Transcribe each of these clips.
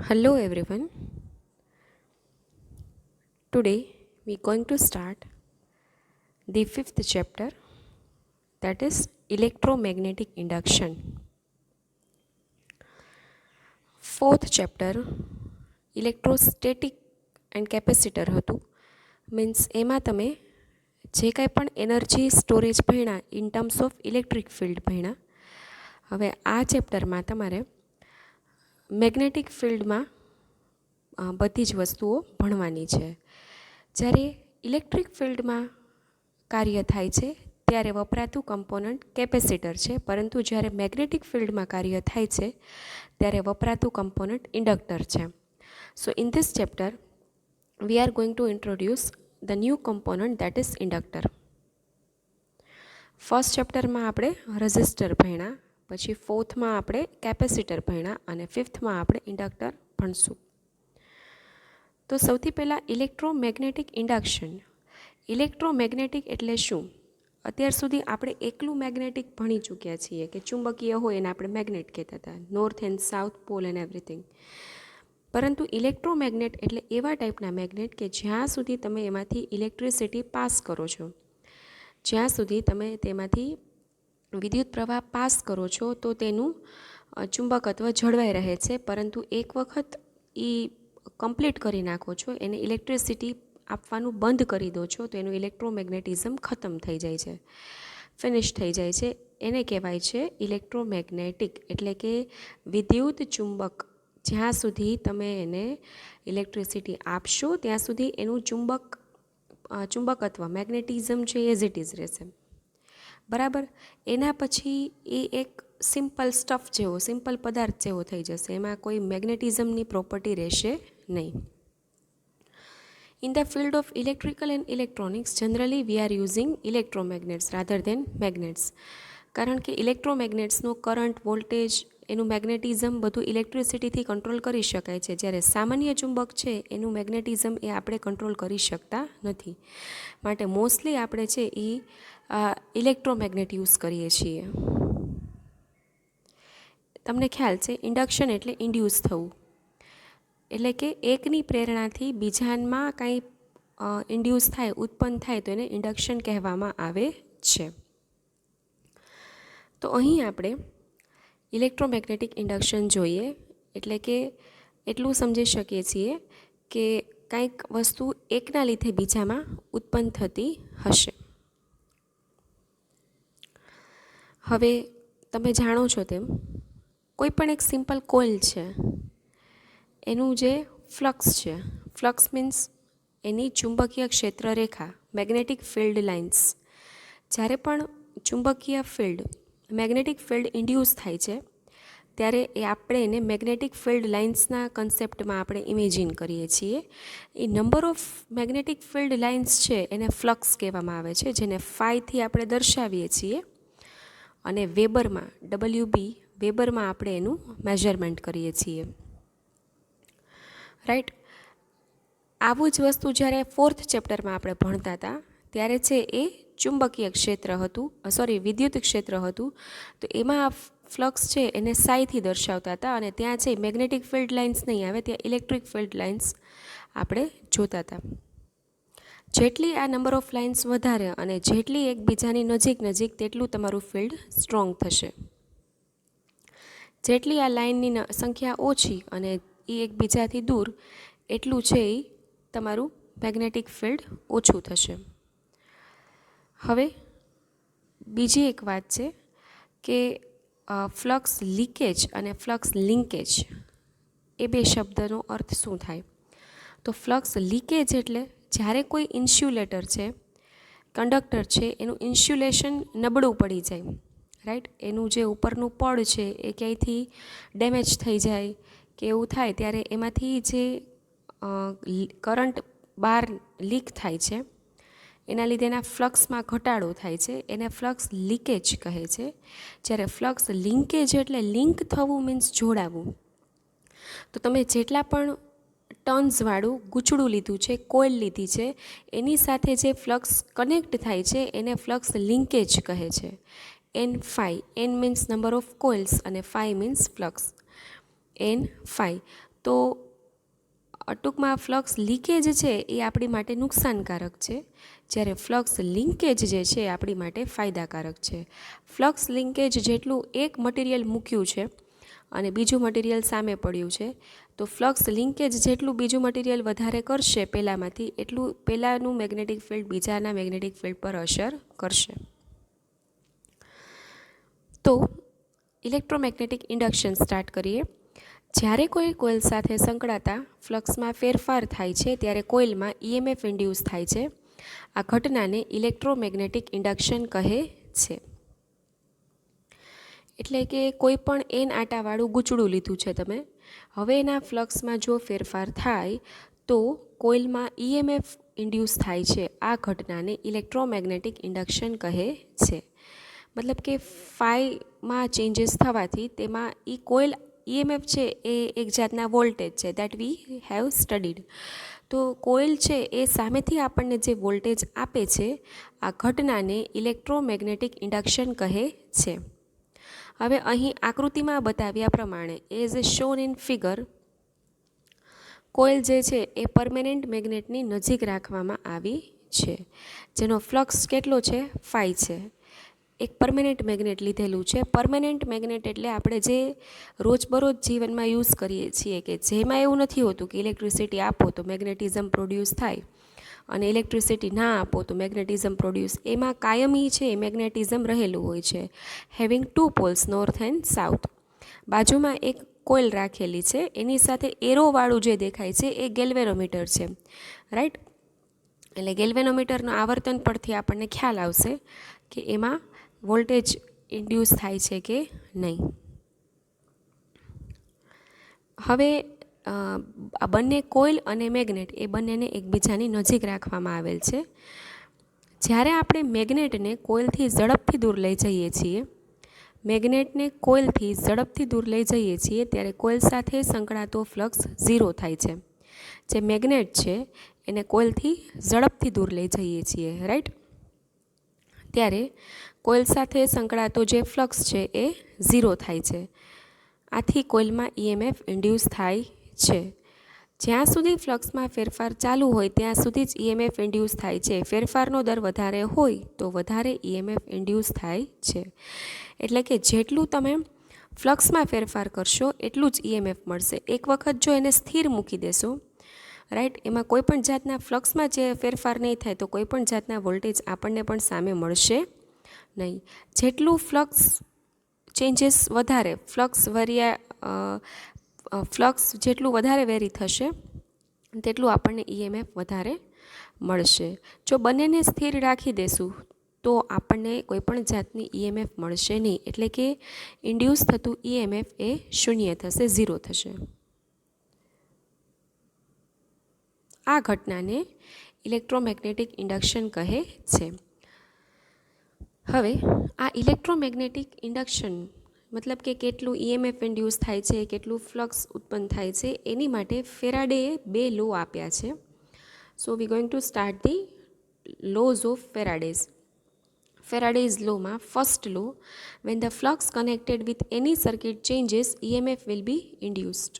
Hello everyone. Today we're going to start the fifth chapter, that is electromagnetic induction. Fourth chapter electrostatic and capacitor હતું. Means એમાં તમે જે કાંઈ પણ energy storage ભણ્યા in terms of electric field ભણ્યા. હવે આ ચેપ્ટરમાં તમારે મેગ્નેટિક ફિલ્ડમાં બધી જ વસ્તુઓ ભણવાની છે. જ્યારે ઇલેક્ટ્રિક ફિલ્ડમાં કાર્ય થાય છે ત્યારે વપરાતું કમ્પોનન્ટ કેપેસિટર છે, પરંતુ જ્યારે મેગ્નેટિક ફિલ્ડમાં કાર્ય થાય છે ત્યારે વપરાતું કમ્પોનન્ટ ઇન્ડક્ટર છે. So in this chapter we are going to introduce the new component that is inductor. First ચેપ્ટરમાં આપણે રેઝિસ્ટર ભણ્યા, પછી ફોર્થમાં આપણે કેપેસિટર ભણ્યા અને ફિફ્થમાં આપણે ઇન્ડક્ટર ભણશું. તો સૌથી પહેલાં ઇલેક્ટ્રોમેગ્નેટિક ઇન્ડક્શન. ઇલેક્ટ્રોમેગ્નેટિક એટલે શું? અત્યાર સુધી આપણે એકલું મેગ્નેટિક ભણી ચૂક્યા છીએ કે ચુંબકીય હોય એને આપણે મેગ્નેટ કહેતા હતા, north and south pole and everything. પરંતુ ઇલેક્ટ્રોમેગ્નેટ એટલે એવા ટાઈપના મેગ્નેટ કે જ્યાં સુધી તમે એમાંથી ઇલેક્ટ્રિસિટી પાસ કરો છો, જ્યાં સુધી તમે તેમાંથી વિદ્યુત પ્રવાહ પાસ કરો છો તો તેનું ચુંબકત્વ જળવાઈ રહે છે, પરંતુ એક વખત એ કમ્પ્લીટ કરી નાખો છો, એને ઇલેક્ટ્રિસિટી આપવાનું બંધ કરી દો છો તો એનું ઇલેક્ટ્રોમેગ્નેટિઝમ ખતમ થઈ જાય છે, ફિનિશ થઈ જાય છે. એને કહેવાય છે ઇલેક્ટ્રોમેગ્નેટિક. એટલે કે વિદ્યુત ચુંબક જ્યાં સુધી તમે એને ઇલેક્ટ્રિસિટી આપશો ત્યાં સુધી એનું ચુંબકત્વ મેગ્નેટિઝમ છે એઝ ઇટ ઇઝ રહેશે. બરાબર. એના પછી એ એક સિમ્પલ સ્ટફ જેવો, સિમ્પલ પદાર્થ જેવો થઈ જશે, એમાં કોઈ મેગ્નેટિઝમની પ્રોપર્ટી રહેશે નહીં. In the field of electrical and electronics, generally we are using electromagnets rather than magnets. કારણ કે ઇલેક્ટ્રોમેગ્નેટ્સનો કરંટ, વોલ્ટેજ, એનું મેગ્નેટિઝમ બધું ઇલેક્ટ્રિસિટીથી કંટ્રોલ કરી શકાય છે, જ્યારે સામાન્ય ચુંબક છે એનું મેગ્નેટિઝમ એ આપણે કંટ્રોલ કરી શકતા નથી. માટે મોસ્ટલી આપણે છે એ ઇલેક્ટ્રોમેગ્નેટ યુઝ કરીએ છીએ. તમને ખ્યાલ છે ઇન્ડક્શન એટલે ઇન્ડ્યુસ થવું, એટલે કે એકની પ્રેરણાથી બીજામાં કાંઈ ઇન્ડ્યુસ થાય, ઉત્પન્ન થાય તો એને ઇન્ડક્શન કહેવામાં આવે છે. તો અહીં આપણે ઇલેક્ટ્રોમેગ્નેટિક ઇન્ડક્શન જોઈએ એટલે કે એટલું સમજી શકીએ છીએ કે કંઈક વસ્તુ એકના લીધે બીજામાં ઉત્પન્ન થતી હશે. હવે તમે જાણો છો તેમ કોઈ પણ એક સિમ્પલ કોઇલ છે, એનું જે ફ્લક્સ છે, ફ્લક્સ મીન્સ એની ચુંબકીય ક્ષેત્ર રેખા, મેગ્નેટિક ફિલ્ડ લાઇન્સ. જ્યારે પણ ચુંબકીય ફિલ્ડ, મેગ્નેટિક ફિલ્ડ ઇન્ડ્યુસ થાય છે ત્યારે આપણે એને મેગ્નેટિક ફિલ્ડ લાઇન્સના કન્સેપ્ટમાં આપણે ઇમેજિન કરીએ છીએ. એ number of magnetic field lines છે એને ફ્લક્સ કહેવામાં આવે છે, જેને ફાઈથી આપણે દર્શાવીએ છીએ અને વેબરમાં, WB વેબરમાં આપણે એનું મેઝરમેન્ટ કરીએ છીએ. રાઈટ. આવું જ વસ્તુ જ્યારે ફોર્થ ચેપ્ટરમાં આપણે ભણતા હતા ત્યારે છે એ ચુંબકીય ક્ષેત્ર હતું, વિદ્યુત ક્ષેત્ર હતું. તો એમાં આ ફ્લક્સ છે એને સાઈથી દર્શાવતા હતા અને ત્યાં છે મેગ્નેટિક ફિલ્ડ લાઇન્સ નહીં આવે, ત્યાં ઇલેક્ટ્રિક ફિલ્ડ લાઇન્સ આપણે જોતા હતા. જેટલી આ નંબર ઓફ લાઇન્સ વધારે અને જેટલી એકબીજાની નજીક તેટલું તમારું ફિલ્ડ સ્ટ્રોંગ થશે. જેટલી આ લાઇનની સંખ્યા ઓછી અને એ એકબીજાથી દૂર એટલું છે એ તમારું મેગ્નેટિક ફિલ્ડ ઓછું થશે. હવે બીજી એક વાત છે કે ફ્લક્સ લીકેજ અને ફ્લક્સ લિંકેજ એ બે શબ્દનો અર્થ શું થાય? તો ફ્લક્સ લીકેજ એટલે જ્યારે કોઈ ઇન્સ્યુલેટર છે, કંડક્ટર છે, એનું ઇન્સ્યુલેશન નબળું પડી જાય, રાઈટ, એનું જે ઉપરનું પડ છે એ ક્યાંયથી ડેમેજ થઈ જાય કે એવું થાય ત્યારે એમાંથી જે કરંટ બહાર લીક થાય છે એના લીધે એના ફ્લક્સમાં ઘટાડો થાય છે, એને ફ્લક્સ લીકેજ કહે છે. જ્યારે ફ્લક્સ લિંકેજ એટલે લિંક થવું મીન્સ જોડાવું. તો તમે જેટલા પણ ટર્ન્સવાળું ગૂંચળું લીધું છે, કોઇલ લીધી છે, એની સાથે જે ફ્લક્સ કનેક્ટ થાય છે એને ફ્લક્સ લિંકેજ કહે છે. N phi, N means number of coils અને phi means flux. N phi. તો ટૂંકમાં ફ્લક્સ લીકેજ છે એ આપણી માટે નુકસાનકારક છે, જ્યારે ફ્લક્સ લિંકેજ જે છે એ આપણી માટે ફાયદાકારક છે. ફ્લક્સ લિંકેજ જેટલું એક મટીરિયલ મૂક્યું છે અને બીજું મટીરિયલ સામે પડ્યું છે, તો ફ્લક્સ લિંકેજ જેટલું બીજું મટીરિયલ વધારે કરશે પહેલાંમાંથી, એટલું પહેલાંનું મેગ્નેટિક ફિલ્ડ બીજાના મેગ્નેટિક ફિલ્ડ પર અસર કરશે. તો ઇલેક્ટ્રોમેગ્નેટિક ઇન્ડક્શન સ્ટાર્ટ કરીએ. જ્યારે કોઈ કોઇલ સાથે સંકળાતા ફ્લક્સમાં ફેરફાર થાય છે ત્યારે કોઇલમાં EMF ઇન્ડ્યુસ થાય છે. આ ઘટનાને ઇલેક્ટ્રોમેગ્નેટિક ઇન્ડક્શન કહે છે. એટલે કે કોઈ પણ એન આટાવાળું ગૂંચળું લીધું છે તમે, હવે એના ફ્લક્સમાં જો ફેરફાર થાય તો કોઇલમાં EMF ઇન્ડ્યુસ થાય છે. આ ઘટનાને ઇલેક્ટ્રોમેગ્નેટિક ઇન્ડક્શન કહે છે. મતલબ કે ફાઈમાં ચેન્જીસ થવાથી તેમાં કોઇલ EMF છે એ એક જાતના વોલ્ટેજ છે, દેટ વી હેવ સ્ટડીડ. તો કોઇલ છે એ સામેથી આપણને જે વોલ્ટેજ આપે છે, આ ઘટનાને ઇલેક્ટ્રોમેગ્નેટિક ઇન્ડક્શન કહે છે. હવે અહીં આકૃતિમાં બતાવ્યા પ્રમાણે as shown in figure, coil જે છે એ પરમેનન્ટ મેગ્નેટની નજીક રાખવામાં આવી છે, જેનો ફ્લક્સ કેટલો છે, ફાઈ છે. એક પરમેનન્ટ મેગ્નેટ લીધેલું છે. પરમેનન્ટ મેગ્નેટ એટલે આપણે જે રોજબરોજ જીવનમાં યુઝ કરીએ છીએ, કે જેમાં એવું નથી હોતું કે ઇલેક્ટ્રિસિટી આપો તો મેગ્નેટિઝમ પ્રોડ્યુસ થાય અને ઇલેક્ટ્રિસિટી ના આપો તો મેગ્નેટિઝમ પ્રોડ્યુસ, એમાં કાયમી છે એ મેગ્નેટિઝમ રહેલું હોય છે. Having 2 poles north and south. બાજુમાં એક કોઇલ રાખેલી છે, એની સાથે એરોવાળું જે દેખાય છે એ ગેલ્વેનોમીટર છે, રાઈટ. એટલે ગેલ્વેનોમીટરનું આવર્તન પરથી આપણને ખ્યાલ આવશે કે એમાં વોલ્ટેજ ઇન્ડ્યુસ થાય છે કે નહીં. હવે આ બંને કોઇલ અને મેગ્નેટ એ બંનેને એકબીજાની નજીક રાખવામાં આવેલ છે. જ્યારે આપણે મેગ્નેટને કોઇલથી ઝડપથી દૂર લઈ જઈએ છીએ, ત્યારે કોઇલ સાથે સંકળાતો ફ્લક્સ ઝીરો થાય છે. જે મેગ્નેટ છે એને કોઇલથી ઝડપથી દૂર લઈ જઈએ છીએ, રાઈટ. ત્યારે કોઇલ સાથે સંકળાતો જે ફ્લક્સ છે એ ઝીરો થાય છે. આથી કોઇલમાં EMF ઇન્ડ્યુસ થાય છે. જ્યાં સુધી ફ્લક્સમાં ફેરફાર ચાલુ હોય ત્યાં સુધી જ EMF ઇન્ડ્યુસ થાય છે. ફેરફારનો દર વધારે હોય તો વધારે EMF ઇન્ડ્યુસ થાય છે. એટલે કે જેટલું તમે ફ્લક્સમાં ફેરફાર કરશો એટલું જ EMF મળશે. એક વખત જો એને સ્થિર મૂકી દેશો, રાઈટ, એમાં કોઈ પણ જાતના ફ્લક્સમાં જે ફેરફાર નહીં થાય તો કોઈ પણ જાતના વોલ્ટેજ આપણને પણ સામે મળશે નહીં. જેટલું ફ્લક્સ ચેન્જીસ વધારે, ફ્લક્સ જેટલું વધારે વેરી થશે તેટલું આપણને EMF વધારે મળશે. જો બંનેને સ્થિર રાખી દેશું તો આપણને કોઈ પણ જાતની EMF મળશે નહીં. એટલે કે ઇન્ડ્યુસ થતું EMF એ શૂન્ય થશે, ઝીરો થશે. આ ઘટનાને ઇલેક્ટ્રોમેગ્નેટિક ઇન્ડક્શન કહે છે. હવે આ ઇલેક્ટ્રોમેગ્નેટિક ઇન્ડક્શન મતલબ કે કેટલું EMF ઇન્ડ્યુસ થાય છે, કેટલું ફ્લક્સ ઉત્પન્ન થાય છે, એની માટે ફેરાડેએ 2 લો આપ્યા છે. So we going to start the laws of Faraday's. Faraday's લોમાં first law, when the flux connected with any circuit changes EMF will be induced.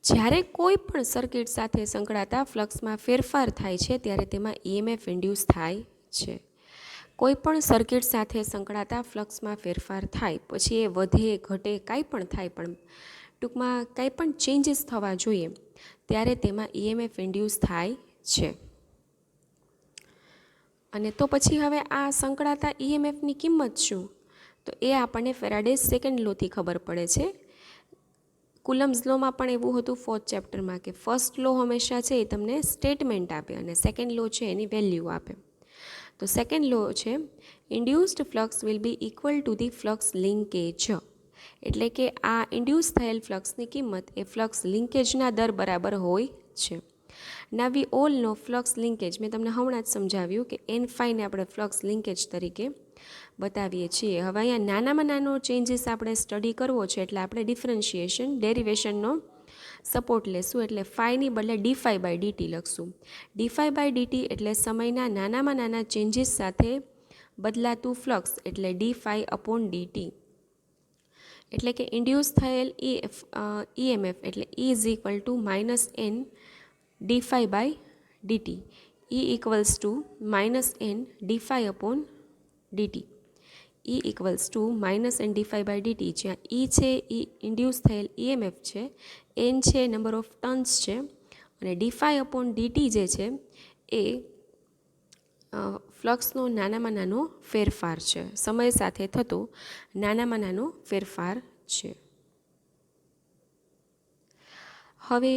જ્યારે કોઈ પણ સર્કિટ સાથે સંકળાતા ફ્લક્સમાં ફેરફાર થાય છે ત્યારે તેમાં EMF ઇન્ડ્યુસ થાય છે. કોઈ પણ સર્કિટ સાથે સંકળાતા ફ્લક્સમાં ફેરફાર થાય, પછી એ વધે ઘટે કાંઈ પણ થાય, પણ ટૂંકમાં કાંઈ પણ ચેન્જીસ થવા જોઈએ ત્યારે તેમાં EMF ઇન્ડ્યુસ થાય છે. અને તો પછી હવે આ સંકળાતા EMFની કિંમત શું, તો એ આપણને ફેરાડેઝ સેકન્ડ લોથી ખબર પડે છે. કુલમ્સ લોમાં પણ એવું હતું 4th ચેપ્ટરમાં, કે ફર્સ્ટ લો હંમેશા છે એ તમને સ્ટેટમેન્ટ આપે અને સેકન્ડ લો છે એની વેલ્યુ આપે. તો સેકન્ડ લો છે induced flux will be equal to the flux linkage. એટલે કે આ ઇન્ડ્યુસ થયેલ ફ્લક્સની કિંમત એ ફ્લક્સ લિંકેજના દર બરાબર હોય છે. ના we all know flux linkage, મેં તમને હમણાં જ સમજાવ્યું કે N5ને આપણે ફ્લક્સ લિંકેજ તરીકે બતાવીએ છીએ. હવે અહીંયા નાનામાં નાનો ચેન્જીસ આપણે સ્ટડી કરવો છે એટલે આપણે ડિફરન્શિએશન, ડેરિવેશનનો સપોર્ટ લેશું. એટલે ફાઈની બદલે dϕ/dt લખશું. dϕ/dt એટલે સમયના નાનામાં નાના ચેન્જીસ સાથે બદલાતું ફ્લક્સ, એટલે dϕ/dt. એટલે કે ઇન્ડ્યુસ થયેલ EMF એટલે E is equal to minus N d phi by dt. E equals to minus N d phi upon dt. E equals to minus N d phi by dt, જ્યાં E છે એ induce થયેલ EMF છે, N છે number of turns છે, અને D phi upon dt જે છે એ ફ્લક્સનો નાનામાં નાનો ફેરફાર છે, સમય સાથે થતો નાનામાં નાનો ફેરફાર છે. હવે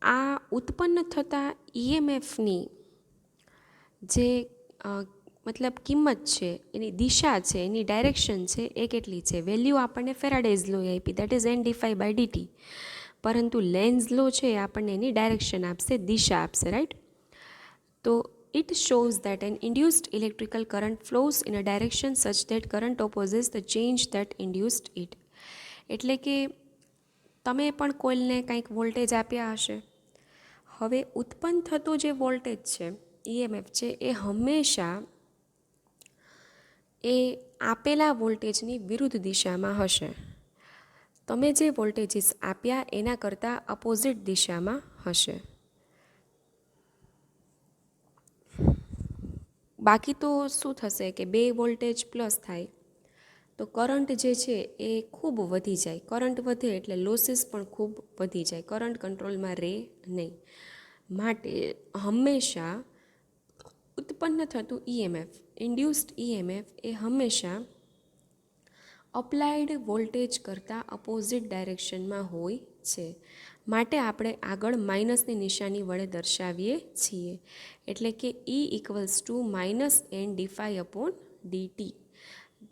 આ ઉત્પન્ન થતા EMFની જે મતલબ કિંમત છે, એની દિશા છે, એની ડાયરેક્શન છે એ કેટલી છે. વેલ્યુ આપણને ફેરાડેઝ લોએ આપી, that is N d phi by dt, પરંતુ લેન્ઝ લો છે એ આપણને એની ડાયરેક્શન આપશે, દિશા આપશે, રાઈટ. તો it shows that an induced electrical current flows in a direction such that current opposes the change that induced it. એટલે કે તમે પણ કોઇલને કંઈક વોલ્ટેજ આપ્યા હશે. હવે ઉત્પન્ન થતો જે વોલ્ટેજ છે, EMF છે, એ હંમેશા એ આપેલા વોલ્ટેજની વિરુદ્ધ દિશામાં હશે. તમે જે વોલ્ટેજીસ આપ્યા એના કરતાં અપોઝિટ દિશામાં હશે. બાકી તો શું થશે કે બે વોલ્ટેજ પ્લસ થાય તો કરંટ જે છે એ ખૂબ વધી જાય. કરંટ વધે એટલે લોસીસ પણ ખૂબ વધી જાય, કરંટ કંટ્રોલમાં રહે નહીં. માટે હંમેશા ઉત્પન્ન થતું EMF, ઇન્ડ્યુસ્ડ EMF એ હંમેશા અપ્લાઇડ વોલ્ટેજ કરતાં અપોઝિટ ડાયરેક્શનમાં હોય છે. માટે આપણે આગળ માઇનસની નિશાની વડે દર્શાવીએ છીએ. એટલે કે E equals to minus N d phi upon dt.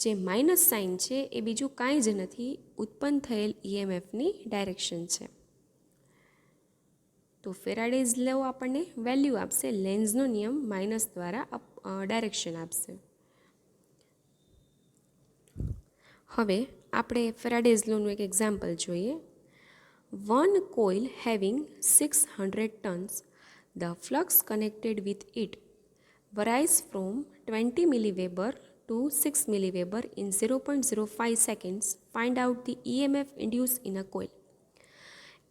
જે માઇનસ સાઇન છે એ બીજું કાંઈ જ નથી, ઉત્પન્ન થયેલ EMFની ડાયરેક્શન છે. તો ફેરાડેઝ લો આપણને વેલ્યુ આપશે, લેન્ઝનો નિયમ માઇનસ દ્વારા ડાયરેક્શન આપશે. હવે આપણે ફેરાડેઝ લોનું એક એક્ઝામ્પલ જોઈએ. One coil having 600 turns, the flux connected with it varies from 20 milliweber to 6 milliweber in 0.05 seconds. Find out the EMF induced in a coil.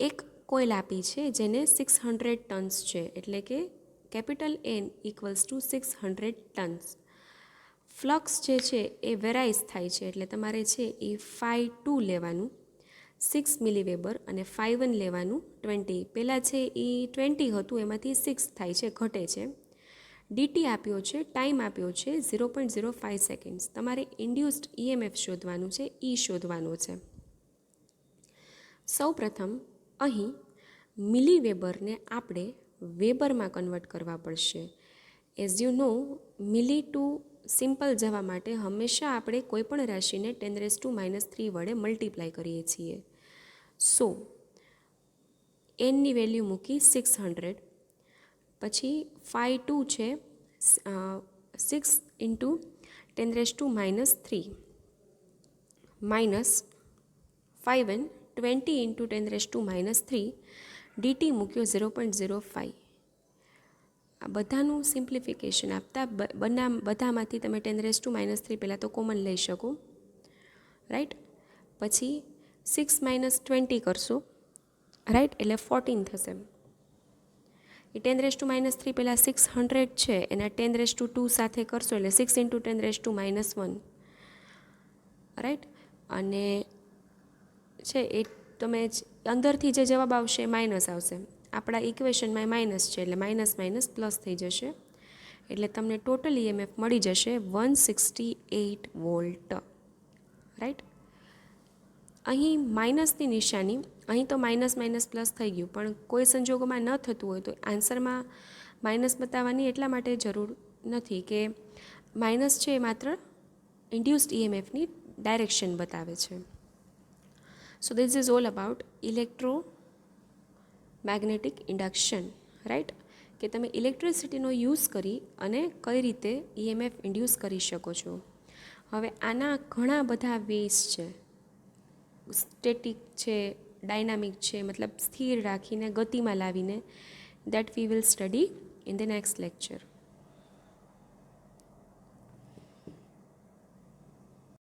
એક કોઇલ આપી છે જેને 600 ટન્સ છે, એટલે કે capital N equals to 600 tons. Flux જે છે એ વેરાઇઝ થાય છે, એટલે તમારે છે એ ફાઈ 2 લેવાનું 6 મિલીવેબર અને ફાઈ 1 લેવાનું 20. પહેલાં છે એ 20 હતું, એમાંથી 6 થાય છે, ઘટે છે. ડીટી આપ્યો છે, ટાઈમ આપ્યો છે 0.05 સેકન્ડ્સ. તમારે ઇન્ડ્યુસ્ડ EMF શોધવાનું છે, E શોધવાનું છે. સૌ પ્રથમ અહીં મિલીવેબરને આપણે વેબરમાં કન્વર્ટ કરવા પડશે. As you know, milli to simple જવા માટે હંમેશા આપણે કોઈપણ રાશિને 10⁻³ વડે મલ્ટીપ્લાય કરીએ છીએ. સો એનની વેલ્યુ મૂકી 600, પછી ફાઈ 2 છે 6 into 10⁻³ minus phi 1 20 into 10⁻³ dt મૂક્યો 0.05. આ બધાનું સિમ્પ્લિફિકેશન આપતા બધામાંથી તમે 10⁻³ પહેલાં તો કોમન લઈ શકો, રાઈટ. પછી 6 - 20 કરશો, રાઈટ, એટલે 14 થશે. એ 10⁻³ પહેલાં 600 છે એના 10⁻² સાથે કરશો એટલે 6 ઇન્ટુ 10⁻⁻1, રાઈટ. અને છે એ તમે અંદરથી જે જવાબ આવશે એ માઇનસ આવશે. આપણા ઇક્વેશનમાં માઇનસ છે એટલે માઇનસ માઇનસ પ્લસ થઈ જશે, એટલે તમને ટોટલ EMF મળી જશે 168 વોલ્ટ, રાઈટ. અહીં માઇનસની નિશાની, અહીં તો માઇનસ માઇનસ પ્લસ થઈ ગયું, પણ કોઈ સંજોગોમાં ન થતું હોય તો આન્સરમાં માઇનસ બતાવવાની એટલા માટે જરૂર નથી કે માઇનસ છે એ માત્ર ઇન્ડ્યુસ્ડ EMFની ડાયરેક્શન બતાવે છે. So this is all about electromagnetic induction, right, કે તમે ઇલેક્ટ્રિસિટીનો યુઝ કરી અને કઈ રીતે EMF ઇન્ડ્યુસ કરી શકો છો. હવે આના ઘણા બધા વેઝ છે. સ્ટેટિક છે, ડાયનામિક છે, મતલબ સ્થિર રાખીને ગતિમાં લાવીને, that we will study in the next lecture.